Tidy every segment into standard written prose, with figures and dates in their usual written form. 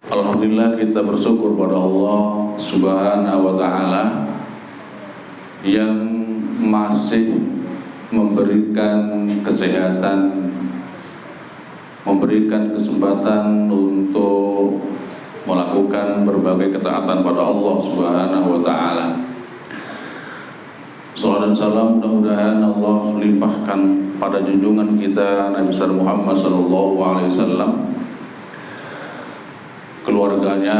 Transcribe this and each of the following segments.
Alhamdulillah, kita bersyukur pada Allah Subhanahu wa ta'ala yang masih memberikan kesehatan, memberikan kesempatan untuk melakukan berbagai ketaatan pada Allah Subhanahu wa ta'ala. Salam dan salam mudah-mudahan Allah melimpahkan pada junjungan kita Nabi besar Muhammad sallallahu alaihi wasallam, keluarganya,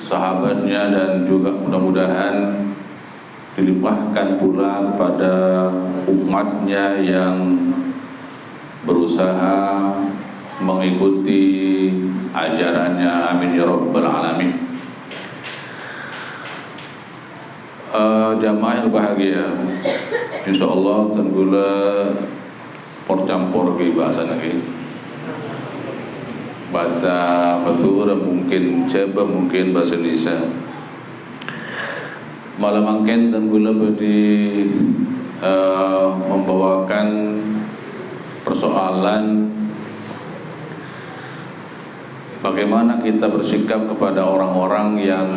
sahabatnya, dan juga mudah-mudahan dilimpahkan pula pada umatnya yang berusaha mengikuti ajarannya. Amin ya rabbal alamin. Jamaah yang bahagia, insyaallah tanggula porcampur ke bahasa lagi. Bahasa Batur mungkin coba mungkin bahasa Indonesia. Malam angken dan gula badi membawakan persoalan bagaimana kita bersikap kepada orang-orang yang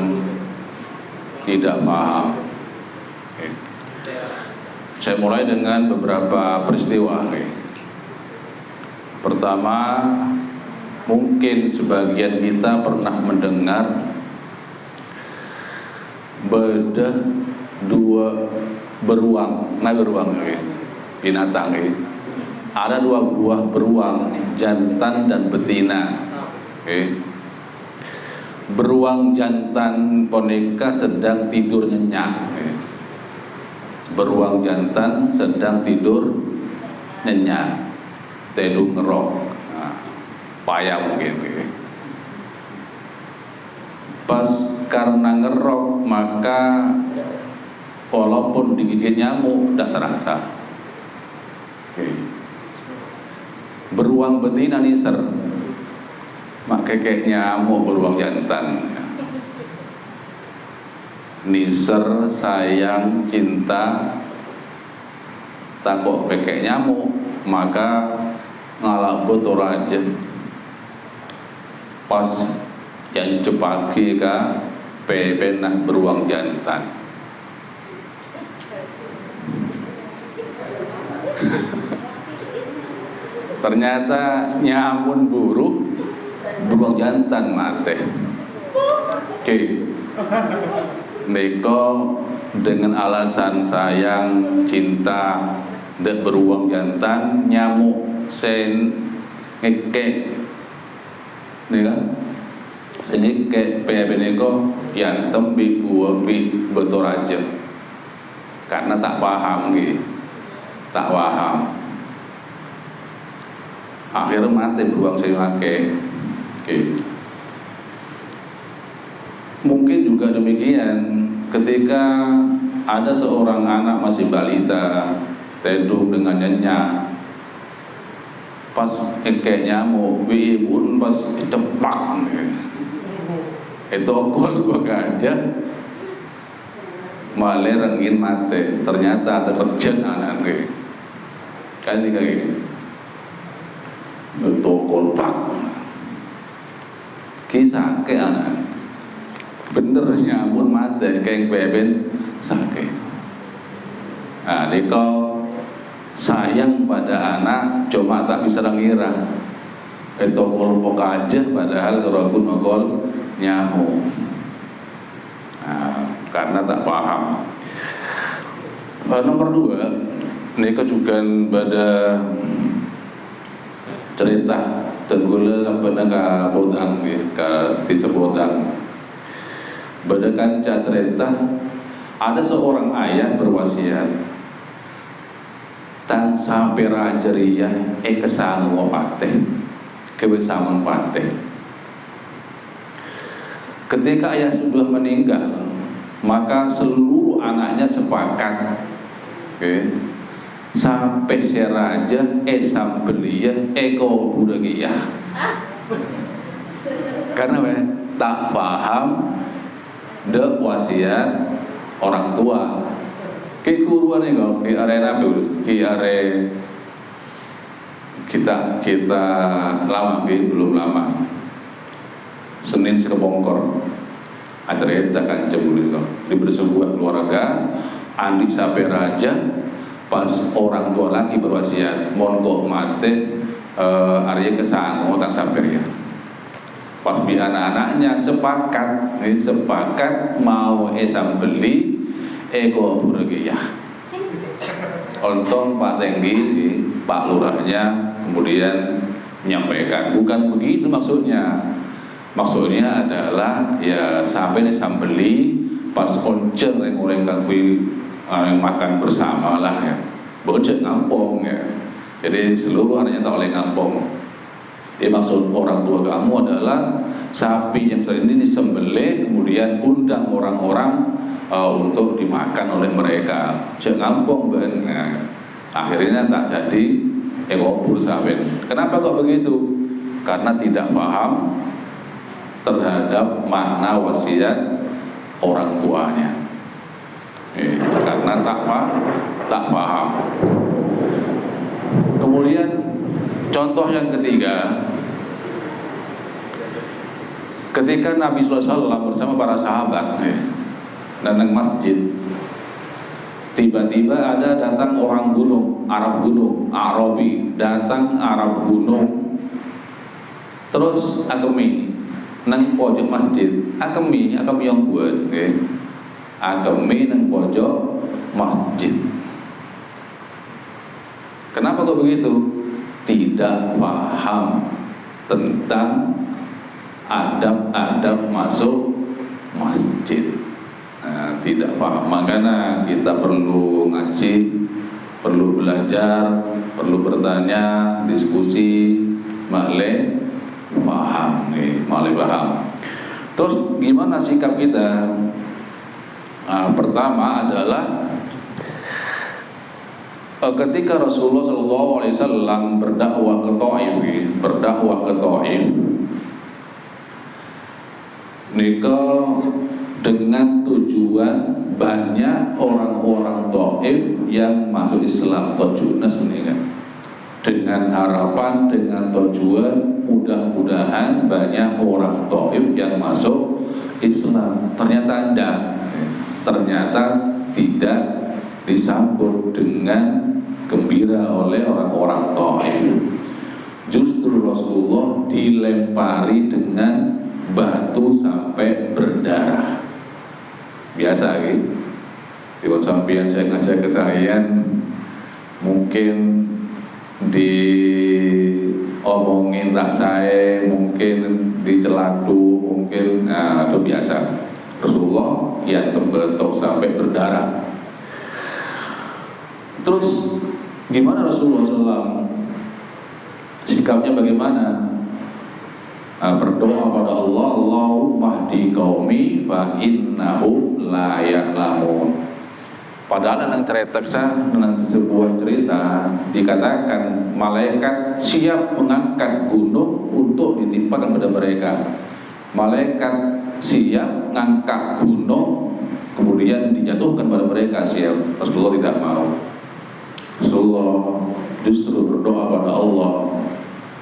tidak paham. Saya mulai dengan beberapa peristiwa. Pertama, mungkin sebagian kita pernah mendengar bedah dua beruang, binatang. Ada dua buah beruang, jantan dan betina. Beruang jantan poneka sedang tidur nyenyak. Beruang jantan sedang tidur nyenyak, tidur ngerok. Payah mungkin. Pas karena ngerok, maka walaupun digigit nyamuk tidak terasa. Beruang betina niser, mak kekek nyamuk beruang jantan. Niser sayang cinta takut kekek nyamuk, maka ngalabut aja. Pas yang cepaki ka pepenah beruang jantan. Ternyata nyamun buruk, beruang jantan mati. Neko dengan alasan sayang cinta dek beruang jantan, nyamuk sen ngekek nih kan. Sini ke peneko yang tembi buah betul aja, karena tak paham gitu, tak paham. Akhirnya mati beruang saya pakai. Mungkin juga demikian ketika ada seorang anak masih balita tidur dengan nyenyak, pas kekek nyamuk, ibu pas cepak. Itu okol gua aja malah rengin mati. Ternyata terjun anak kan ini kayak gini. Itu okol pak kisah ke anak bener nyamun mati kayak beben sakit. Nah, diko sayang pada anak cuma tak bisa ngira. Itu okol pok aja padahal keragun okol nyamuk. Nah, karena tak paham. Nomor dua, ini juga pada cerita tenggula penegak bodang ke tisa bodang. Pada kanca cerita ada seorang ayah berwasiat tang sampai rajariah kesangu pateh kebesaman pateh. Ketika ayah sudah meninggal, maka seluruh anaknya sepakat, sampai si raja sambeliyah kau budagiyah, karena tak paham dek wasiat orang tua. Kekuruan ini kau arena are kita lama belum lama Senin Sirebongkor acara kita kancem gitu di bersebuah keluarga andi sampai raja pas orang tua lagi berwasiat monggo mate Arya kesang utang sampai ya pas bi anak-anaknya sepakat mau sambeli ego burgiyah ontong Pak Tenggi Pak Lurahnya kemudian menyampaikan bukan begitu maksudnya adalah ya sampai sambeli pas oncer yang orang kakui makan bersama lah ya bocet ngampong ya jadi seluruh anaknya tak oleh ngampong maksud orang tua kamu adalah sapi yang saat ini disembelih kemudian undang orang-orang untuk dimakan oleh mereka cek ngampong kan nah, akhirnya tak jadi ngobur sampai kenapa kok begitu karena tidak paham terhadap makna wasiat orang tuanya karena tak paham. Kemudian contoh yang ketiga ketika Nabi SAW bersama para sahabat datang masjid tiba-tiba ada datang orang gunung Arabi datang Arab gunung terus agemi nang pojok masjid akemi yang buat akemi nang pojok masjid kenapa kok begitu tidak paham tentang adab-adab masuk masjid tidak paham makanya kita perlu ngaji perlu belajar perlu bertanya diskusi maklum paham. Terus gimana sikap kita? Pertama adalah ketika Rasulullah SAW berdakwah ke Taif, nikah dengan tujuan banyak orang-orang Taif yang masuk Islam tujunas meninggal dengan harapan dengan tujuan mudah-mudahan banyak orang Taif yang masuk Islam ternyata tidak disambut dengan gembira oleh orang-orang Taif justru Rasulullah dilempari dengan batu sampai berdarah biasa gitu di sampian saya ngajak kesahian mungkin diomongin tak saya mungkin dicelatu mungkin itu biasa Rasulullah yang terbentuk sampai berdarah terus gimana Rasulullah SAW sikapnya bagaimana berdoa pada Allah Allahumma hdi qaumi fa innahum la ya'lamun padahal dalam cerita dalam sebuah cerita dikatakan malaikat siap mengangkat gunung untuk ditimpakan pada mereka. Malaikat siap mengangkat gunung kemudian dijatuhkan pada mereka siap. Rasulullah tidak mau. Rasulullah justru berdoa pada Allah.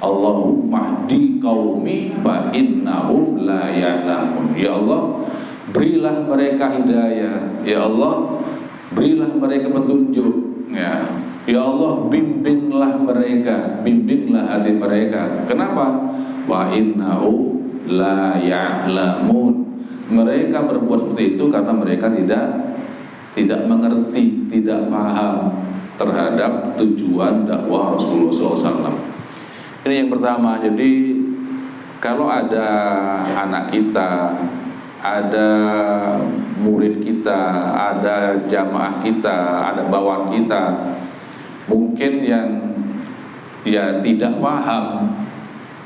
Allahumma hdi qaumi fa innahum la ya'lamun. Ya Allah, berilah mereka hidayah. Ya Allah, berilah mereka petunjuk ya Allah bimbinglah mereka bimbinglah hati mereka kenapa wa innahu la ya'lamun mereka berbuat seperti itu karena mereka tidak mengerti tidak paham terhadap tujuan dakwah Rasulullah SAW ini yang pertama jadi kalau ada anak kita ada murid kita, ada jamaah kita, ada bawaan kita mungkin yang ya tidak paham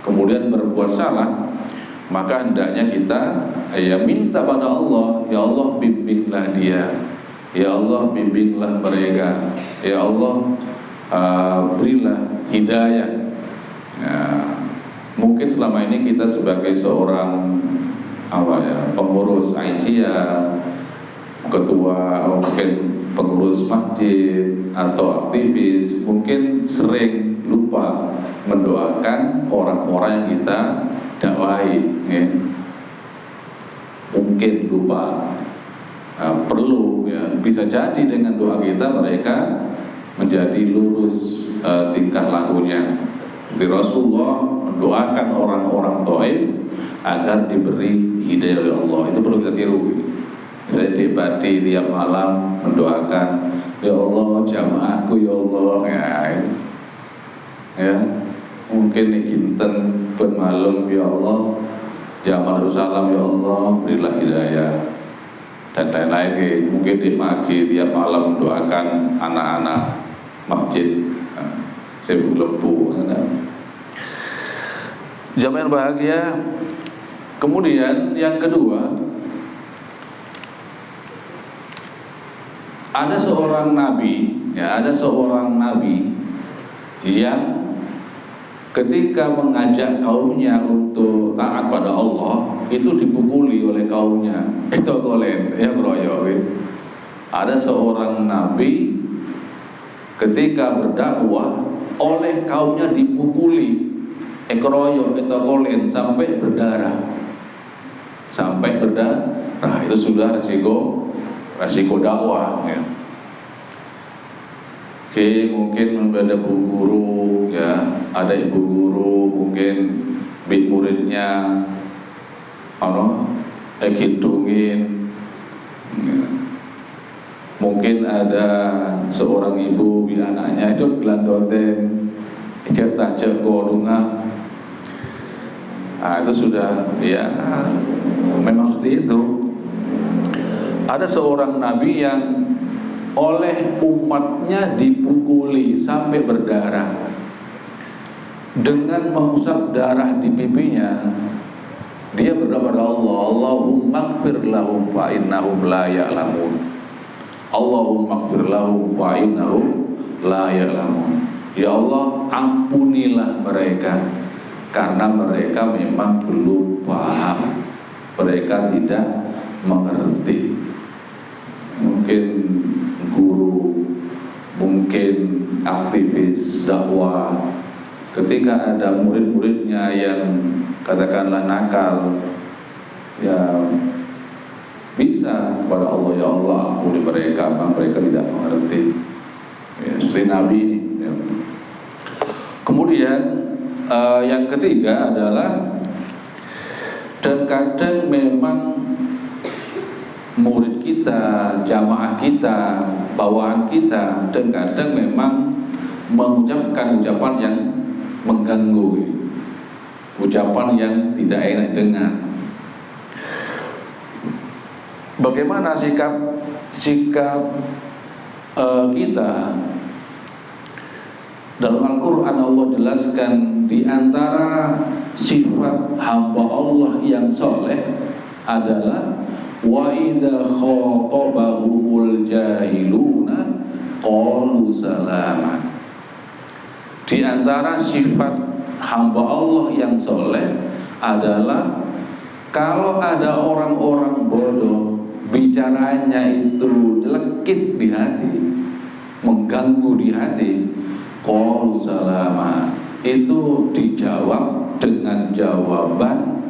kemudian berbuat salah maka hendaknya kita ya minta pada Allah ya Allah bimbinglah dia ya Allah bimbinglah mereka ya Allah berilah hidayah mungkin selama ini kita sebagai seorang pengurus Aisyah, ketua mungkin pengurus masjid atau aktivis mungkin sering lupa mendoakan orang-orang yang kita dakwai mungkin lupa. Perlu ya, bisa jadi dengan doa kita mereka menjadi lurus tingkah lakunya. Di Rasulullah mendoakan orang-orang Taif agar diberi hidayah oleh Allah. Itu perlu kita tiru. Misalnya di Bati tiap malam mendoakan, ya Allah jamaahku ya Allah ya. Mungkin nih kinten bermalam ya Allah, jamaah Rasulullah ya Allah berilah hidayah. Dan lain-lain. Mungkin di pagi tiap malam mendoakan anak-anak masjid Sebu Lempu. Jamaah yang bahagia. Kemudian yang kedua, ada seorang nabi yang ketika mengajak kaumnya untuk taat pada Allah itu dipukuli oleh kaumnya. Itu kolen, ya keroyok. Ada seorang nabi ketika berdakwah oleh kaumnya dipukuli, keroyok, itu kolen sampai berdarah. Itu sudah resiko dakwah. Ya. Oke, mungkin ada ibu guru, ya, ada ibu guru, mungkin muridnya hitungin, ya. Mungkin ada seorang ibu anaknya itu gelandoten, tajak golongan. Itu sudah, ya, memang seperti itu. Ada seorang nabi yang oleh umatnya dipukuli sampai berdarah. Dengan mengusap darah di pipinya, dia berdoa kepada Allah, Allahumma ighfir lahum fa innahum la ya'lamun. Allahumma ighfir lahum fa innahum la ya'lamun. Ya Allah, ampunilah mereka karena mereka memang belum paham. Mereka tidak mengerti. Mungkin guru, mungkin aktivis dakwah, ketika ada murid-muridnya yang katakanlah nakal, ya bisa kepada Allah, ya Allah ampuni mereka, mereka tidak mengerti. Ya, seperti Nabi ini. Ya. Kemudian yang ketiga adalah terkadang memang murid kita, jamaah kita, bawaan kita terkadang memang mengucapkan ucapan yang mengganggu, ucapan yang tidak enak dengar. Bagaimana sikap kita? Dalam Al-Quran Allah jelaskan di antara sifat hamba Allah yang soleh adalah wa idza khatabahumul jahiluna qalu salama. Di antara sifat hamba Allah yang soleh adalah kalau ada orang-orang bodoh bicaranya itu lekit di hati, mengganggu di hati, qalu salama, itu dijawab dengan jawaban,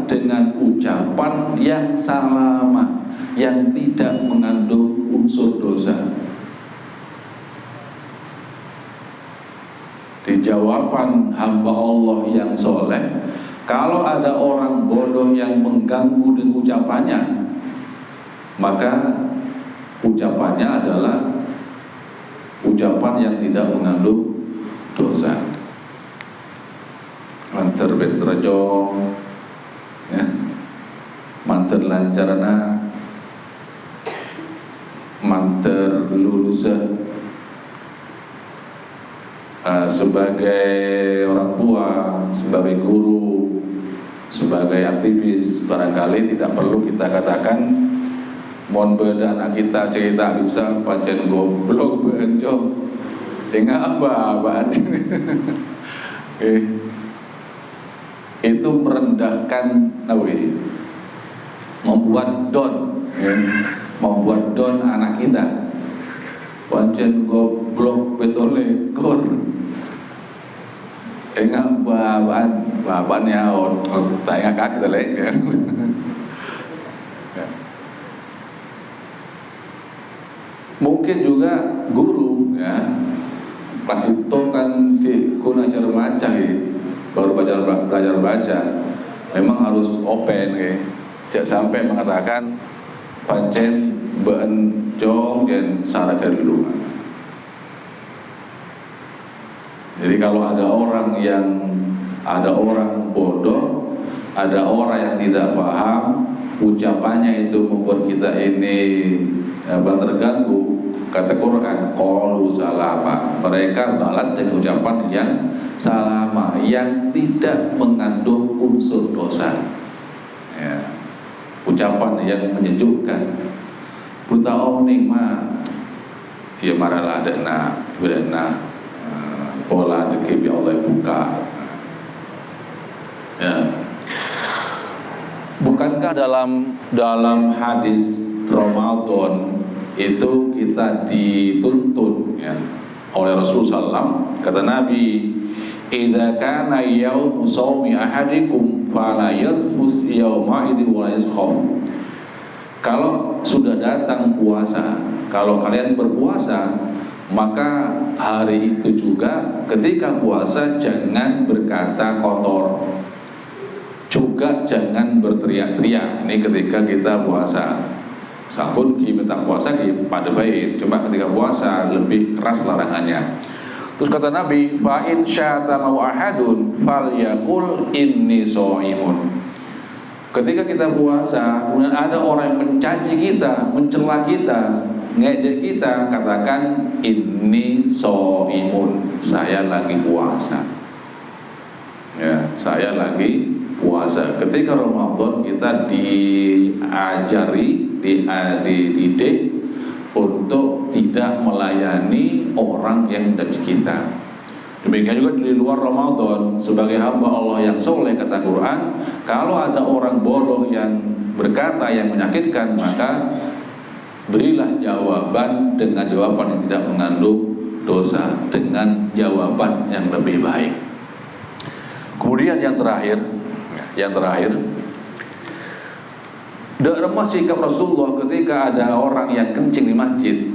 dengan ucapan yang salama, yang tidak mengandung unsur dosa. Di jawaban hamba Allah yang soleh, kalau ada orang bodoh yang mengganggu dengan ucapannya, maka ucapannya adalah ucapan yang tidak mengandung dosa. Manter betrajo, ya, manter lancarana, manter lulusan. Sebagai orang tua, sebagai guru, sebagai aktivis, barangkali tidak perlu kita katakan mohon beda anak kita bisa pancen goblok bejo dengan apa itu merendahkan, membuat don anak kita. Pancen goblok betole kor enggak babaan bapaknya tanya kaki lek kan. Mungkin juga guru ya, pas itu kan kuna ajar baca baru belajar baca, memang harus open jangan sampai mengatakan pancen bencong dan salah dari rumah. Jadi kalau ada orang bodoh, ada orang yang tidak paham, ucapannya itu membuat kita ini terganggu. Kata Quran, qalu salama. Mereka balas dengan ucapan yang salama, yang tidak mengandung unsur dosa. Ya. Ucapan yang menyejukkan. Buta omning mah, ya maralah ada pola deki Allah buka. Ya. Bukankah dalam hadis Ramadan itu kita dituntun ya, oleh Rasulullah SAW, kata Nabi, idza kana yaumu shaumi ahadikum fala yazmus yauma idzin wa la yaskhaf. Kalau sudah datang puasa, kalau kalian berpuasa, maka hari itu juga ketika puasa jangan berkata kotor, juga jangan berteriak-teriak. Ini ketika kita puasa. Sampun kita puasa pada baik, cuma ketika puasa lebih keras larangannya. Terus kata Nabi, fa in syatama ahadun falyaqul inni shaimun. Ketika kita puasa, kemudian ada orang yang mencaci kita, mencela kita, ngejek kita, katakan inni shaimun, saya lagi puasa. Ya, saya lagi puasa. Ketika Ramadan kita diajari, dididik untuk tidak melayani orang yang mencaci kita. Demikian juga di luar Ramadan, sebagai hamba Allah yang soleh, kata Quran, kalau ada orang bodoh yang berkata yang menyakitkan, maka berilah jawaban dengan jawaban yang tidak mengandung dosa, dengan jawaban yang lebih baik. Kemudian yang terakhir, derma sikap Rasulullah ketika ada orang yang kencing di masjid.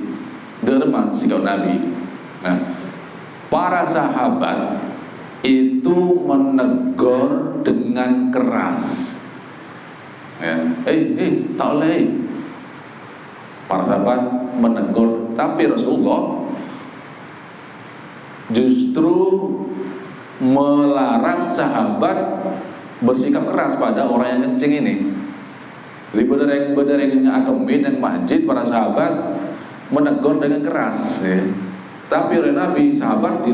Derma sikap Nabi. Nah, para sahabat itu menegur dengan keras. Ya, tak boleh. Para sahabat menegur, tapi Rasulullah justru melarang sahabat bersikap keras pada orang yang kencing ini. Di bedereng agemin yang masjid, para sahabat menegur dengan keras ya. Tapi oleh Nabi, sahabat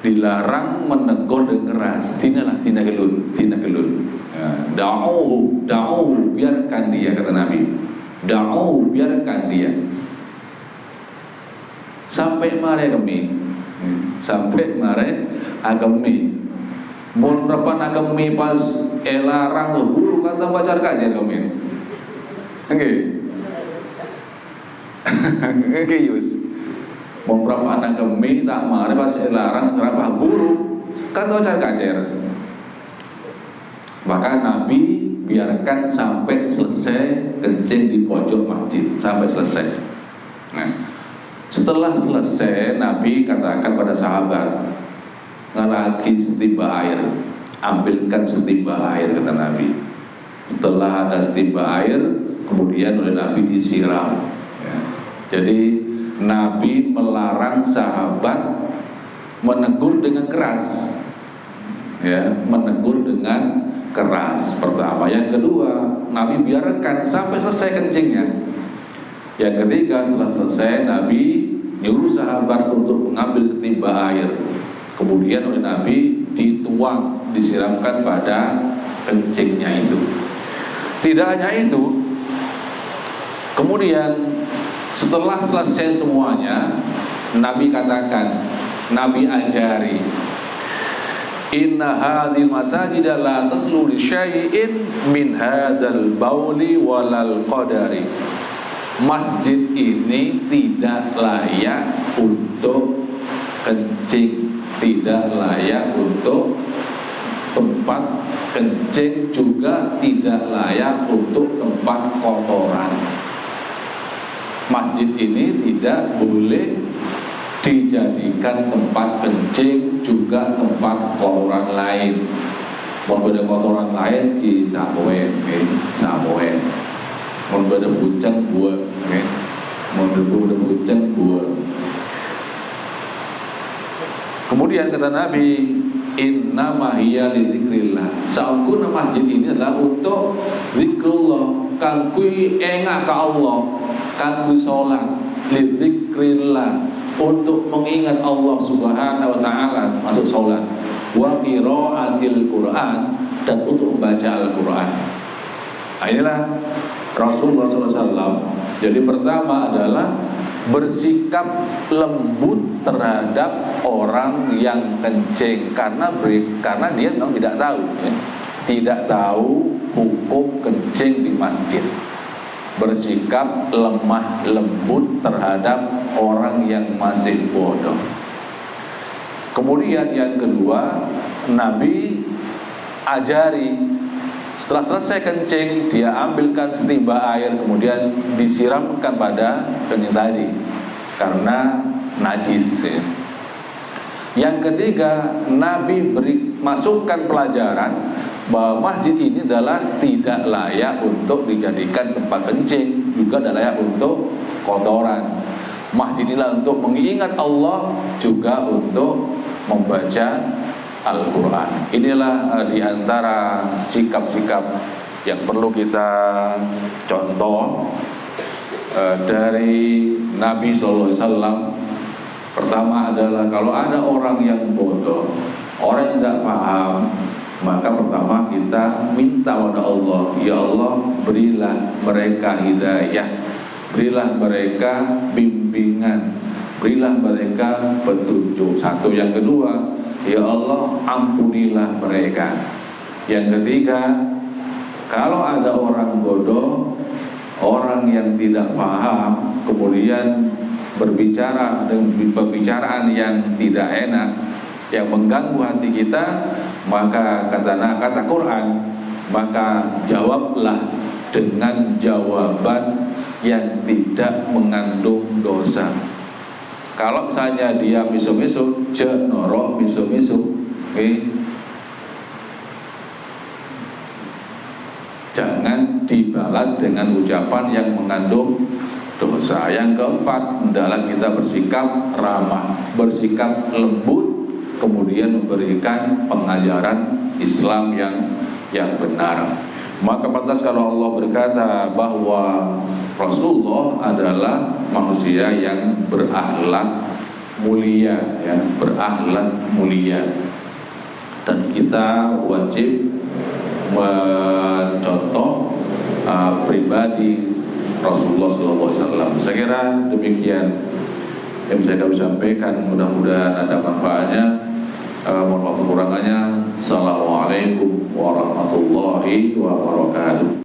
dilarang menegur dengan keras. Tina kelun ya. Da'uhu, biarkan dia, kata Nabi. Da'uhu, biarkan dia. Sampai mare agami. Mun berapa agami pas larang tuh guru kata bacar kajian kami. Oke yus. Mun berapa agami tak mare pas larang kenapa guru kata bacar kajian. Maka Nabi biarkan sampai selesai kencing di pojok masjid, sampai selesai. Nah, setelah selesai, Nabi katakan pada sahabat, ngalaki setimba air, ambilkan setimba air, kata Nabi. Setelah ada setimba air, kemudian oleh Nabi disiram ya. Jadi Nabi melarang sahabat menegur dengan keras ya, menegur dengan keras, pertama. Yang kedua, Nabi biarkan sampai selesai kencingnya. Yang ketiga, setelah selesai, Nabi nyuruh sahabat untuk mengambil setimba air. Kemudian oleh Nabi dituang, disiramkan pada kencingnya itu. Tidak hanya itu, kemudian setelah selesai semuanya, Nabi katakan, Nabi ajari, inna hadhil masajid la taslu li syai'in min hadzal bauli walal qadari. Masjid ini tidak layak untuk kencing, tidak layak untuk tempat kencing, juga tidak layak untuk tempat kotoran. Masjid ini tidak boleh dijadikan tempat kencing, juga tempat kotoran lain. Berbeda kotoran lain di samoen, samoen. Berbeda buceng buat, berbeda buceng buat. Kemudian kata Nabi, inna mahiya li dzikrillah. Saungkuna masjid ini adalah untuk zikrullah, kangkui engak ka Allah, kangkui salat, li dzikrillah, untuk mengingat Allah Subhanahu wa taala, termasuk salat, wa qiraatil Quran, dan untuk membaca Al-Quran. Nah, inilah Rasulullah SAW. Jadi pertama adalah bersikap lembut terhadap orang yang kencing, karena dia memang tidak tahu, tidak tahu hukum kencing di masjid. Bersikap lemah lembut terhadap orang yang masih bodoh. Kemudian yang kedua, Nabi ajari, setelah selesai kencing, dia ambilkan setimba air, kemudian disiramkan pada kencing tadi, karena najis. Yang ketiga, Nabi masukkan pelajaran bahwa masjid ini adalah tidak layak untuk dijadikan tempat kencing, juga tidak layak untuk kotoran. Masjid inilah untuk mengingat Allah, juga untuk membaca Al-Quran. Inilah diantara sikap-sikap yang perlu kita contoh dari Nabi SAW. Pertama adalah kalau ada orang yang bodoh, orang yang tidak paham, maka pertama kita minta kepada Allah, ya Allah, berilah mereka hidayah, berilah mereka bimbingan, berilah mereka petunjuk. Satu. Yang kedua, ya Allah, ampunilah mereka. Yang ketiga, kalau ada orang bodoh, orang yang tidak paham, kemudian berbicara dengan pembicaraan yang tidak enak, yang mengganggu hati kita, maka kata Quran, maka jawablah dengan jawaban yang tidak mengandung dosa. Kalau misalnya dia misu-misu, cek norok misu-misu, jangan dibalas dengan ucapan yang mengandung dosa. Yang keempat adalah kita bersikap ramah, bersikap lembut, kemudian memberikan pengajaran Islam yang benar. Maka pantas kalau Allah berkata bahwa Rasulullah adalah manusia yang berakhlak mulia, ya, berakhlak mulia, dan kita wajib mencontoh pribadi Rasulullah SAW. Saya kira demikian yang bisa kami sampaikan. Mudah-mudahan ada manfaatnya. Mohon maaf kekurangannya. Assalamualaikum warahmatullahi wabarakatuh.